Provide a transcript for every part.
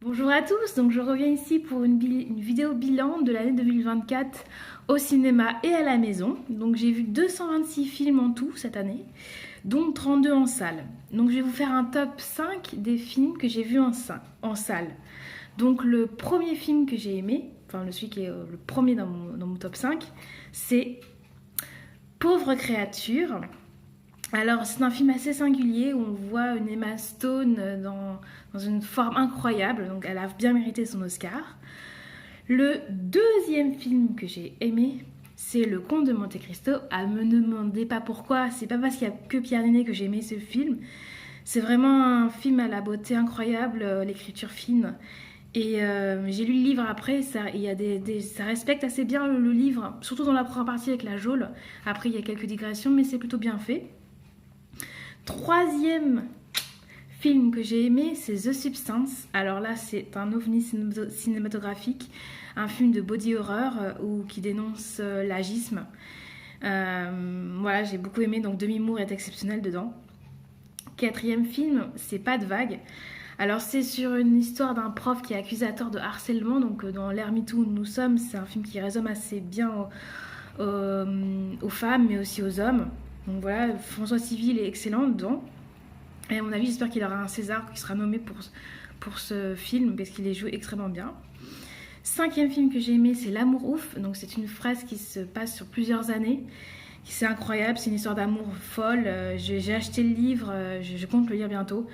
Bonjour à tous, donc je reviens ici pour une vidéo bilan de l'année 2024 au cinéma et à la maison. Donc j'ai vu 226 films en tout cette année, dont 32 en salle. Donc je vais vous faire un top 5 des films que j'ai vus en salle. Donc le premier film que j'ai aimé, enfin celui qui est le premier dans mon top 5, c'est Pauvre créature. Alors, c'est un film assez singulier où on voit une Emma Stone dans une forme incroyable, donc elle a bien mérité son Oscar. Le deuxième film que j'ai aimé, c'est Le Comte de Monte-Cristo. Ah, me demandez pas pourquoi, c'est pas parce qu'il y a que Pierre Niney que j'ai aimé ce film. C'est vraiment un film à la beauté incroyable, l'écriture fine. Et j'ai lu le livre après, ça respecte assez bien le livre, surtout dans la première partie avec la geôle. Après, il y a quelques digressions, mais c'est plutôt bien fait. Troisième film que j'ai aimé, c'est The Substance. Alors là, c'est un ovni cinématographique, un film de body horror qui dénonce l'agisme. Voilà, j'ai beaucoup aimé, donc Demi Moore est exceptionnel dedans. Quatrième film, c'est Pas de vague. Alors c'est sur une histoire d'un prof qui est accusé à tort de harcèlement, donc dans l'ère MeToo où nous sommes, c'est un film qui résonne assez bien aux femmes mais aussi aux hommes. Donc voilà, François Civil est excellent dedans. Et à mon avis, j'espère qu'il aura un César qui sera nommé pour ce film parce qu'il est joué extrêmement bien. Cinquième film que j'ai aimé, c'est L'amour ouf. Donc c'est une phrase qui se passe sur plusieurs années. C'est incroyable, c'est une histoire d'amour folle. J'ai acheté le livre, je compte le lire bientôt.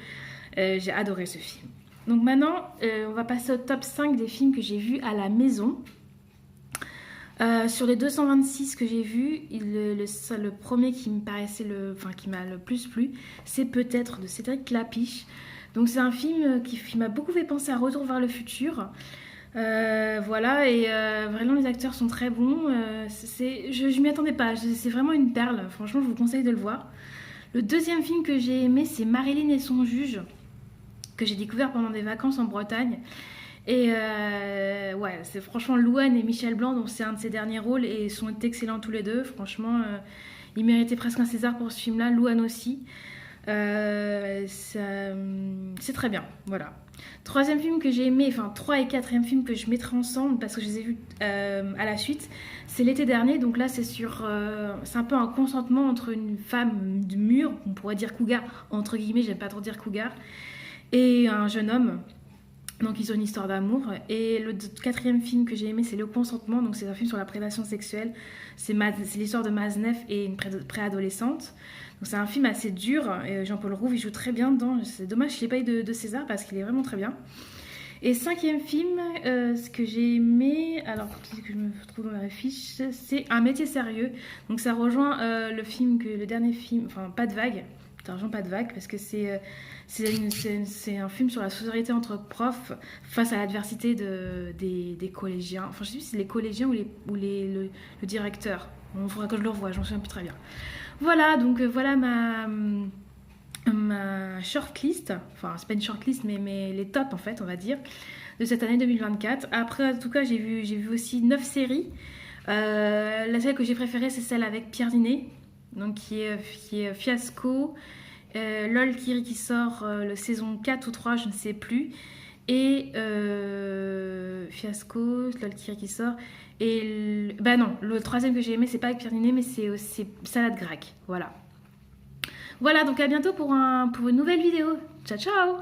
J'ai adoré ce film. Donc maintenant, on va passer au top 5 des films que j'ai vus à la maison. Sur les 226 que j'ai vus, le premier qui me paraissait qui m'a le plus plu, c'est Peut-être de Cédric Klapisch. Donc c'est un film qui m'a beaucoup fait penser à Retour vers le futur. Voilà, et vraiment les acteurs sont très bons. Je m'y attendais pas, c'est vraiment une perle. Franchement, je vous conseille de le voir. Le deuxième film que j'ai aimé, c'est Marilyn et son juge, que j'ai découvert pendant des vacances en Bretagne. Et ouais, c'est franchement Louane et Michel Blanc, donc c'est un de ses derniers rôles et ils sont excellents tous les deux. Franchement, ils méritaient presque un César pour ce film-là. Louane aussi. C'est très bien, voilà. Troisième film que j'ai aimé, enfin 3 et 4e film que je mettrai ensemble parce que je les ai vus à la suite, c'est l'été dernier. Donc là, c'est un peu un consentement entre une femme de mûre, on pourrait dire cougar entre guillemets, j'aime pas trop dire cougar, et un jeune homme. Donc ils ont une histoire d'amour. Et le 4e film que j'ai aimé, c'est Le Consentement. Donc c'est un film sur la prédation sexuelle. C'est l'histoire de Maznev et une préadolescente. Donc c'est un film assez dur. Et Jean-Paul Rouve, il joue très bien dedans. C'est dommage qu'il n'ait pas eu de César parce qu'il est vraiment très bien. Et 5e film, ce que j'ai aimé, alors que je me retrouve dans la fiche, c'est Un métier sérieux. Donc ça rejoint le dernier film, enfin Pas de vague. D'argent, pas de vague, parce que c'est un film sur la solidarité entre profs face à l'adversité des collégiens. Enfin, je sais plus si c'est les collégiens ou le directeur. Bon, il faudra que je le revoie, j'en souviens plus très bien. Voilà, donc voilà ma shortlist. Enfin, c'est pas une shortlist, mais les tops, en fait, on va dire, de cette année 2024. Après, en tout cas, j'ai vu aussi 9 séries. Celle que j'ai préférée, c'est celle avec Pierre Niney, donc qui est Fiasco, LOL qui sort le saison 4 ou 3, je ne sais plus, et Fiasco, LOL qui sort, et bah non, le 3e que j'ai aimé, c'est pas avec Pierre Niney, mais c'est Salade grecque, voilà. Voilà, donc à bientôt pour une nouvelle vidéo. Ciao ciao.